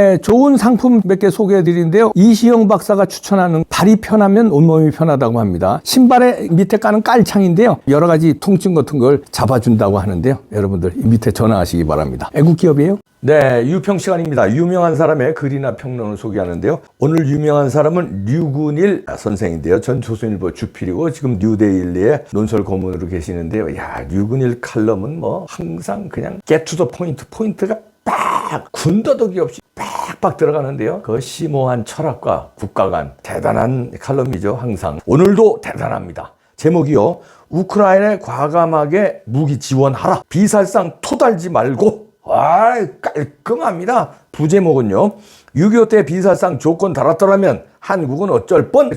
네, 좋은 상품 몇 개 소개해 드리는데요. 이시영 박사가 추천하는 발이 편하면 온몸이 편하다고 합니다. 신발의 밑에 까는 깔창인데요. 여러 가지 통증 같은 걸 잡아준다고 하는데요. 여러분들 이 밑에 전화하시기 바랍니다. 애국 기업이에요. 네, 유평 시간입니다. 유명한 사람의 글이나 평론을 소개하는데요. 오늘 유명한 사람은 류근일 선생인데요. 전 조선일보 주필이고 지금 뉴데일리의 논설 고문으로 계시는데요. 야, 류근일 칼럼은 뭐 항상 그냥 get to the point, 포인트가 딱 군더더기 없이 빡빡 들어가는데요. 그 심오한 철학과 국가 간 대단한 칼럼이죠. 항상. 오늘도 대단합니다. 제목이요. 우크라이나에 과감하게 무기 지원하라. 비살상 토달지 말고. 깔끔합니다. 부제목은요. 6.25 때 비살상 조건 달았더라면 한국은 어쩔 뻔?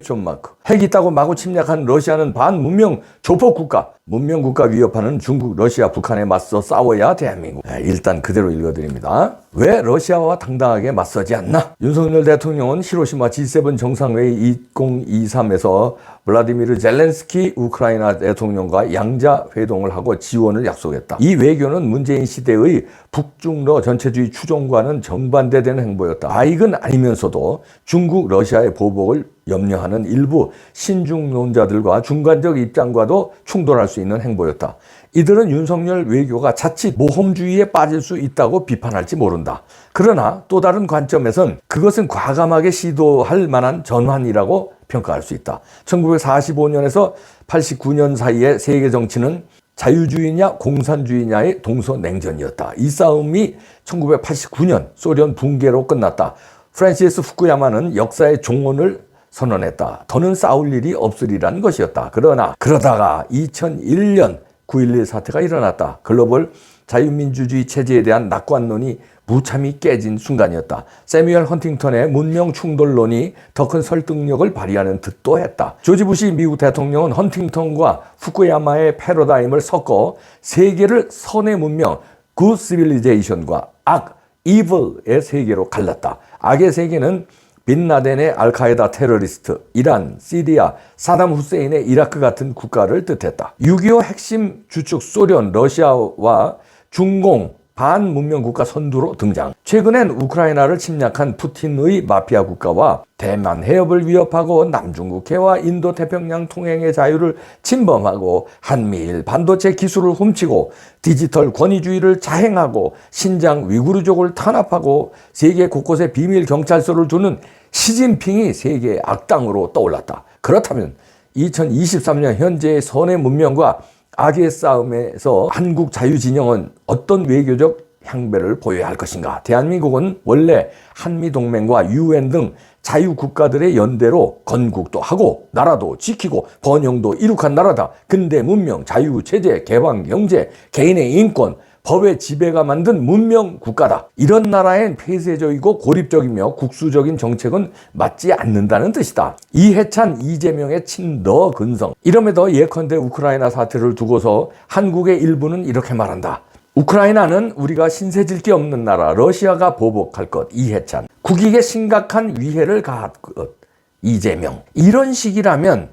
핵 있다고 마구 침략한 러시아는 반문명 조폭국가. 문명국가 위협하는 중국, 러시아, 북한에 맞서 싸워야 대한민국. 일단 그대로 읽어드립니다. 왜 러시아와 당당하게 맞서지 않나? 윤석열 대통령은 히로시마 G7 정상회의 2023에서 블라디미르 젤렌스키 우크라이나 대통령과 양자 회동을 하고 지원을 약속했다. 이 외교는 문재인 시대의 북중러 전체주의 추종과는 정반대되는 행보였다. 아익은 아니면서도 중국, 러시아의 보복을 염려하는 일부 신중론자들과 중간적 입장과도 충돌할 수 있는 행보였다. 이들은 윤석열 외교가 자칫 모험주의에 빠질 수 있다고 비판할지 모른다. 그러나 또 다른 관점에선 그것은 과감하게 시도할 만한 전환이라고 평가할 수 있다. 1945년에서 89년 사이에 세계 정치는 자유주의냐 공산주의냐의 동서냉전이었다. 이 싸움이 1989년 소련 붕괴로 끝났다. 프란시스 후쿠야마는 역사의 종언을 선언했다. 더는 싸울 일이 없으리라는 것이었다. 그러다가 2001년 9.11 사태가 일어났다. 글로벌 자유민주주의 체제에 대한 낙관론이 무참히 깨진 순간이었다. 세뮤얼 헌팅턴의 문명 충돌론이 더 큰 설득력을 발휘하는 듯도 했다. 조지 부시 미국 대통령은 헌팅턴과 후쿠야마의 패러다임을 섞어 세계를 선의 문명, 굿 시빌리제이션과 악, 이블의 세계로 갈랐다. 악의 세계는 빈라덴의 알카에다 테러리스트, 이란, 시리아, 사담 후세인의 이라크 같은 국가를 뜻했다. 6.25 핵심 주축 소련, 러시아와 중공, 반문명국가 선두로 등장. 최근엔 우크라이나를 침략한 푸틴의 마피아 국가와 대만 해협을 위협하고 남중국해와 인도태평양 통행의 자유를 침범하고 한미일 반도체 기술을 훔치고 디지털 권위주의를 자행하고 신장 위구르족을 탄압하고 세계 곳곳에 비밀 경찰서를 두는 시진핑이 세계의 악당으로 떠올랐다. 그렇다면 2023년 현재의 선의 문명과 악의 싸움에서 한국 자유진영은 어떤 외교적 향배를 보여야 할 것인가? 대한민국은 원래 한미동맹과 UN 등 자유국가들의 연대로 건국도 하고 나라도 지키고 번영도 이룩한 나라다. 근대 문명, 자유체제, 개방경제, 개인의 인권, 법의 지배가 만든 문명 국가다. 이런 나라엔 폐쇄적이고 고립적이며 국수적인 정책은 맞지 않는다는 뜻이다. 이해찬, 이재명의 친더 근성. 이럼에도 예컨대 우크라이나 사태를 두고서 한국의 일부는 이렇게 말한다. 우크라이나는 우리가 신세질 게 없는 나라, 러시아가 보복할 것. 이해찬. 국익에 심각한 위해를 가할 것. 이재명. 이런 식이라면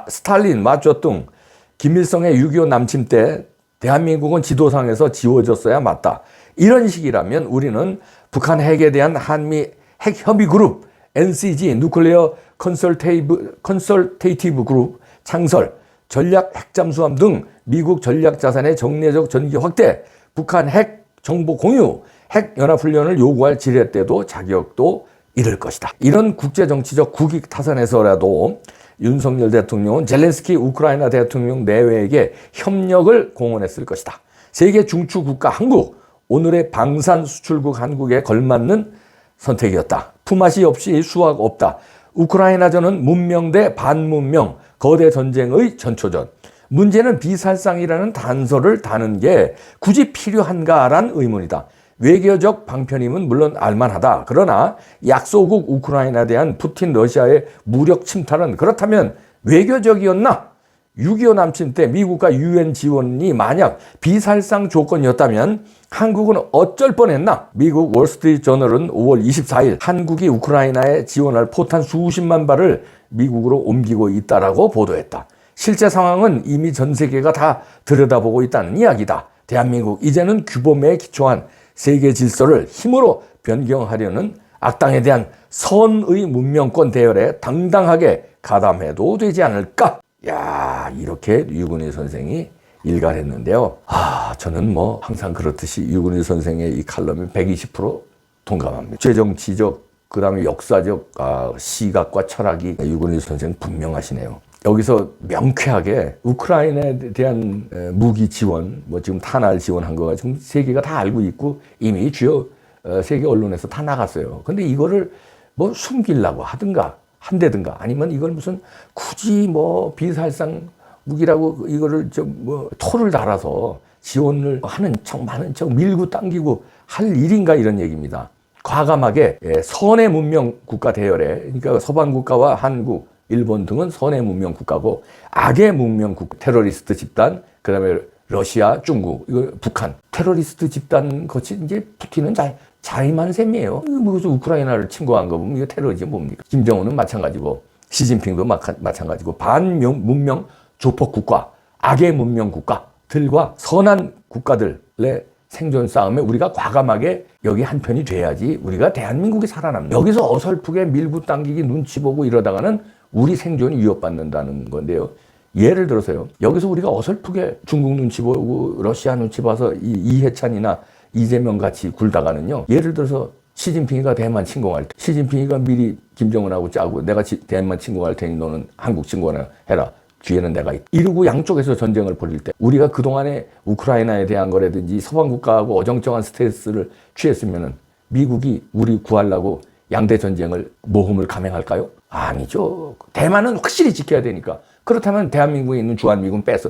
스탈린, 마오쩌둥, 김일성의 6.25 남침 때 대한민국은 지도상에서 지워졌어야 맞다. 이런 식이라면 우리는 북한 핵에 대한 한미 핵협의그룹, NCG, 누클레어 컨설테이티브 그룹 창설, 전략 핵잠수함 등 미국 전략자산의 정례적 전기 확대, 북한 핵 정보 공유, 핵연합훈련을 요구할 지렛대도 자격도 잃을 것이다. 이런 국제정치적 국익 타산에서라도 윤석열 대통령은 젤렌스키 우크라이나 대통령 내외에게 협력을 공언했을 것이다. 세계 중추국가 한국, 오늘의 방산 수출국 한국에 걸맞는 선택이었다. 품앗이 없이 수학 없다. 우크라이나전은 문명 대 반문명, 거대 전쟁의 전초전. 문제는 비살상이라는 단서를 다는 게 굳이 필요한가란 의문이다. 외교적 방편임은 물론 알만하다. 그러나 약소국 우크라이나에 대한 푸틴 러시아의 무력 침탈은 그렇다면 외교적이었나? 6.25 남침 때 미국과 UN 지원이 만약 비살상 조건이었다면 한국은 어쩔 뻔했나? 미국 월스트리트저널은 5월 24일 한국이 우크라이나에 지원할 포탄 수십만 발을 미국으로 옮기고 있다라고 보도했다. 실제 상황은 이미 전 세계가 다 들여다보고 있다는 이야기다. 대한민국 이제는 규범에 기초한 세계 질서를 힘으로 변경하려는 악당에 대한 선의 문명권 대열에 당당하게 가담해도 되지 않을까? 야, 이렇게 유근희 선생이 일갈했는데요. 저는 뭐 항상 그렇듯이 유근희 선생의 이 칼럼이 120% 동감합니다. 죄정치적, 그 다음에 역사적 시각과 철학이 유근희 선생 분명하시네요. 여기서 명쾌하게 우크라이나에 대한 무기 지원, 뭐 지금 탄알 지원한 거가 지금 세계가 다 알고 있고 이미 주요 세계 언론에서 다 나갔어요. 근데 이거를 뭐 숨기려고 하든가 한다든가 아니면 이걸 무슨 굳이 뭐 비살상 무기라고 이거를 뭐 토를 달아서 지원을 하는 척 많은 척 밀고 당기고 할 일인가 이런 얘기입니다. 과감하게 선의 문명 국가 대열에, 그러니까 서방 국가와 한국, 일본 등은 선의 문명 국가고 악의 문명 국가, 테러리스트 집단, 그다음에 러시아, 중국, 이거 북한 테러리스트 집단 것이 이제 푸틴은 자의만 셈이에요. 무슨 우크라이나를 침공한 거 보면 이거 테러지 뭡니까? 김정은은 마찬가지고 시진핑도 마찬가지고 반문명 조폭 국가, 악의 문명 국가들과 선한 국가들의 생존 싸움에 우리가 과감하게 여기 한 편이 돼야지 우리가 대한민국이 살아납니다. 여기서 어설프게 밀고 당기기 눈치 보고 이러다가는 우리 생존이 위협받는다는 건데요. 예를 들어서요. 여기서 우리가 어설프게 중국 눈치 보고 러시아 눈치 봐서 이해찬이나 이재명 같이 굴다가는요. 예를 들어서 시진핑이가 대만 침공할 때 시진핑이가 미리 김정은하고 짜고 내가 대만 침공할 테니 너는 한국 침공해라. 뒤에는 내가 있다. 이러고 양쪽에서 전쟁을 벌일 때 우리가 그동안에 우크라이나에 대한 거라든지 서방 국가하고 어정쩡한 스트레스를 취했으면은 미국이 우리 구하려고 양대 전쟁을 모험을 감행할까요? 아니죠. 대만은 확실히 지켜야 되니까. 그렇다면 대한민국에 있는 주한미군 빼서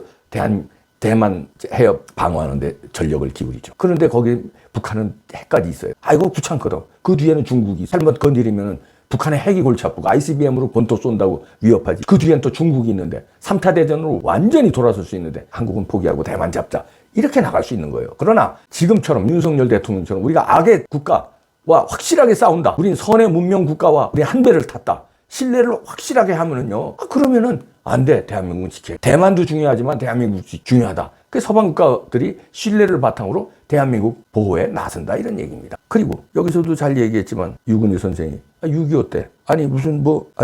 대만 해협 방어하는데 전력을 기울이죠. 그런데 거기 북한은 핵까지 있어요. 이거 귀찮거든. 그 뒤에는 중국이 잘못 건드리면은 북한의 핵이 골치 아프고 ICBM으로 본토 쏜다고 위협하지. 그 뒤엔 또 중국이 있는데 3차 대전으로 완전히 돌아설 수 있는데 한국은 포기하고 대만 잡자. 이렇게 나갈 수 있는 거예요. 그러나 지금처럼 윤석열 대통령처럼 우리가 악의 국가와 확실하게 싸운다. 우린 선의 문명 국가와 우리 한 배를 탔다. 신뢰를 확실하게 하면은요. 그러면은 안 돼. 대한민국은 지켜. 대만도 중요하지만 대한민국이 중요하다. 그 서방 국가들이 신뢰를 바탕으로 대한민국 보호에 나선다 이런 얘기입니다. 그리고 여기서도 잘 얘기했지만 유근희 선생이 6.25 때 무슨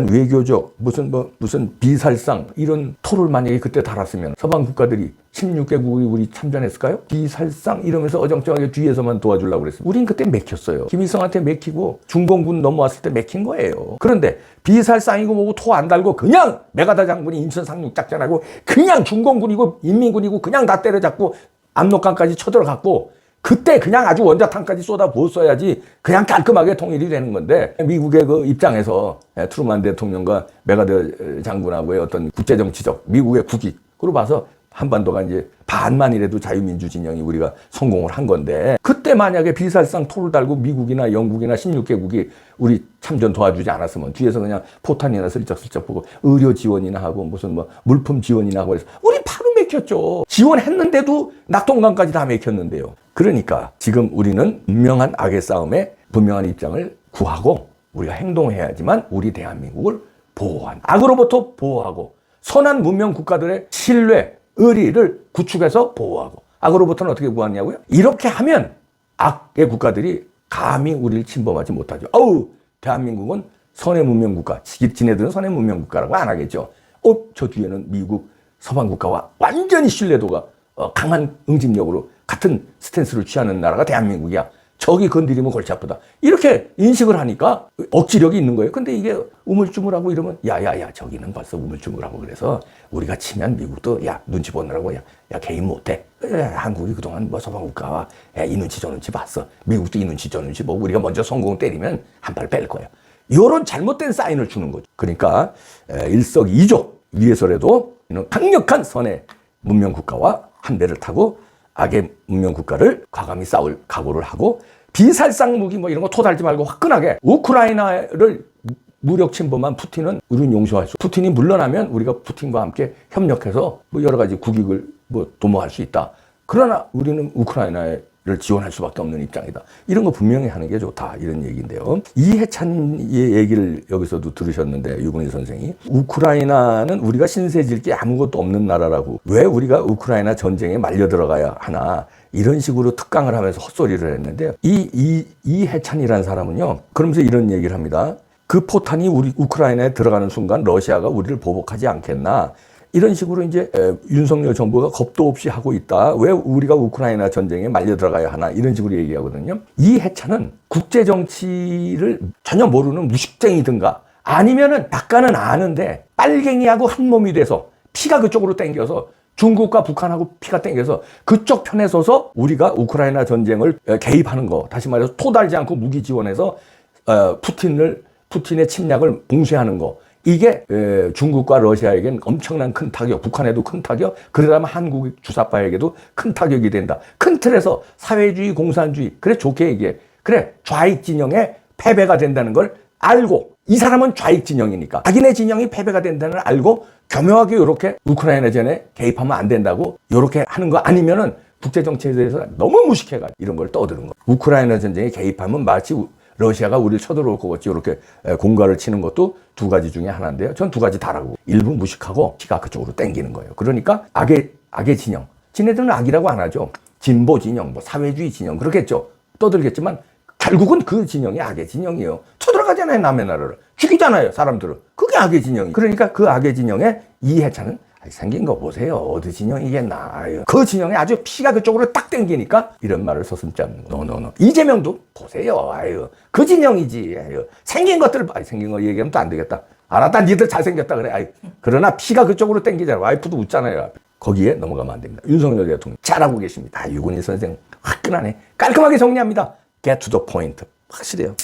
외교적 무슨 비살상 이런 토를 만약에 그때 달았으면 서방 국가들이 16개국이 우리 참전했을까요? 비살상 이러면서 어정쩡하게 뒤에서만 도와주려고 그랬어요. 우린 그때 맥혔어요. 김일성한테 맥히고 중공군 넘어왔을 때 맥힌 거예요. 그런데 비살상이고 뭐고 토 안 달고 그냥 메가다 장군이 인천 상륙 작전하고 그냥 중공군이고 인민군이고 그냥 다 때려잡고 압록강까지 쳐들어갔고 그때 그냥 아주 원자탄까지 쏟아부었어야지 그냥 깔끔하게 통일이 되는 건데 미국의 그 입장에서 트루만 대통령과 메가더 장군하고의 어떤 국제정치적 미국의 국익으로 봐서 한반도가 이제 반만이라도 자유민주 진영이 우리가 성공을 한 건데 그때 만약에 비살상 토를 달고 미국이나 영국이나 16개국이 우리 참전 도와주지 않았으면 뒤에서 그냥 포탄이나 슬쩍슬쩍 보고 의료 지원이나 하고 무슨 물품 지원이나 하고 해서 우리 바로 맥혔죠. 지원했는데도 낙동강까지 다 맥혔는데요. 그러니까 지금 우리는 분명한 악의 싸움에 분명한 입장을 구하고 우리가 행동해야지만 우리 대한민국을 보호한 악으로부터 보호하고 선한 문명 국가들의 신뢰 의리를 구축해서 보호하고 악으로부터는 어떻게 구하냐고요? 이렇게 하면 악의 국가들이 감히 우리를 침범하지 못하죠. 대한민국은 선의 문명 국가, 지네들은 선의 문명 국가라고 안 하겠죠. 저 뒤에는 미국, 서방 국가와 완전히 신뢰도가 강한 응집력으로 같은 스탠스를 취하는 나라가 대한민국이야. 저기 건드리면 골치 아프다. 이렇게 인식을 하니까 억지력이 있는 거예요. 근데 이게 우물쭈물하고 이러면 야야야 저기는 벌써 우물쭈물하고 그래서 우리가 치면 미국도 눈치 보느라고 개인 못해. 한국이 그동안 서방 국가와 이 눈치 저 눈치 봤어. 미국도 이 눈치 저 눈치 보고 우리가 먼저 성공 때리면 한 발 뺄 거야. 이런 잘못된 사인을 주는 거죠. 그러니까 일석이조 위해서라도 강력한 선의 문명 국가와 한 배를 타고 악의 문명 국가를 과감히 싸울 각오를 하고 비살상 무기 이런 거 토달지 말고 화끈하게 우크라이나를 무력 침범한 푸틴은 우리는 용서할 수. 푸틴이 물러나면 우리가 푸틴과 함께 협력해서 여러 가지 국익을 도모할 수 있다. 그러나 우리는 우크라이나에 지원할 수밖에 없는 입장이다. 이런 거 분명히 하는 게 좋다. 이런 얘기인데요. 이해찬의 얘기를 여기서도 들으셨는데 유근희 선생이 우크라이나는 우리가 신세질 게 아무것도 없는 나라라고 왜 우리가 우크라이나 전쟁에 말려 들어가야 하나 이런 식으로 특강을 하면서 헛소리를 했는데요. 이해찬이라는 사람은요. 그러면서 이런 얘기를 합니다. 그 포탄이 우리 우크라이나에 들어가는 순간 러시아가 우리를 보복하지 않겠나. 이런 식으로 이제 윤석열 정부가 겁도 없이 하고 있다. 왜 우리가 우크라이나 전쟁에 말려 들어가야 하나 이런 식으로 얘기하거든요. 이해찬은 국제 정치를 전혀 모르는 무식쟁이든가 아니면은 약간은 아는데 빨갱이하고 한 몸이 돼서 피가 그쪽으로 땡겨서 중국과 북한하고 피가 땡겨서 그쪽 편에 서서 우리가 우크라이나 전쟁을 개입하는 거 다시 말해서 토달지 않고 무기 지원해서 푸틴의 침략을 봉쇄하는 거 이게 중국과 러시아에겐 엄청난 큰 타격, 북한에도 큰 타격, 그러다면 한국 주사파에게도 큰 타격이 된다. 큰 틀에서 사회주의, 공산주의, 그래 좋게 얘기해. 그래 좌익 진영의 패배가 된다는 걸 알고 이 사람은 좌익 진영이니까 자기네 진영이 패배가 된다는 걸 알고 교묘하게 이렇게 우크라이나 전에 개입하면 안 된다고 이렇게 하는 거 아니면은 국제정치에 대해서 너무 무식해가지고 이런 걸 떠드는 거. 우크라이나 전쟁에 개입하면 마치 러시아가 우리를 쳐들어올 것 같이 이렇게 공갈을 치는 것도 두 가지 중에 하나인데요. 전 두 가지 다라고. 일부 무식하고 피가 그쪽으로 땡기는 거예요. 그러니까 악의 진영. 지네들은 악이라고 안 하죠. 진보 진영, 뭐 사회주의 진영 그렇겠죠. 떠들겠지만 결국은 그 진영이 악의 진영이에요. 쳐들어가잖아요. 남의 나라를. 죽이잖아요. 사람들을. 그게 악의 진영이. 그러니까 그 악의 진영에 이해찬은 생긴 거 보세요. 어디 진영이겠나. 그 진영에 아주 피가 그쪽으로 딱 땡기니까 이런 말을 서슴지 않는 거. 노. 이재명도 보세요. 그 진영이지. 생긴 것들, 생긴 거 얘기하면 또 안 되겠다. 알았다. 니들 잘생겼다 그래. 그러나 피가 그쪽으로 땡기잖아. 와이프도 웃잖아요. 거기에 넘어가면 안 됩니다. 윤석열 대통령 잘하고 계십니다. 유근희 선생 화끈하네. 깔끔하게 정리합니다. Get to the point. 확실해요.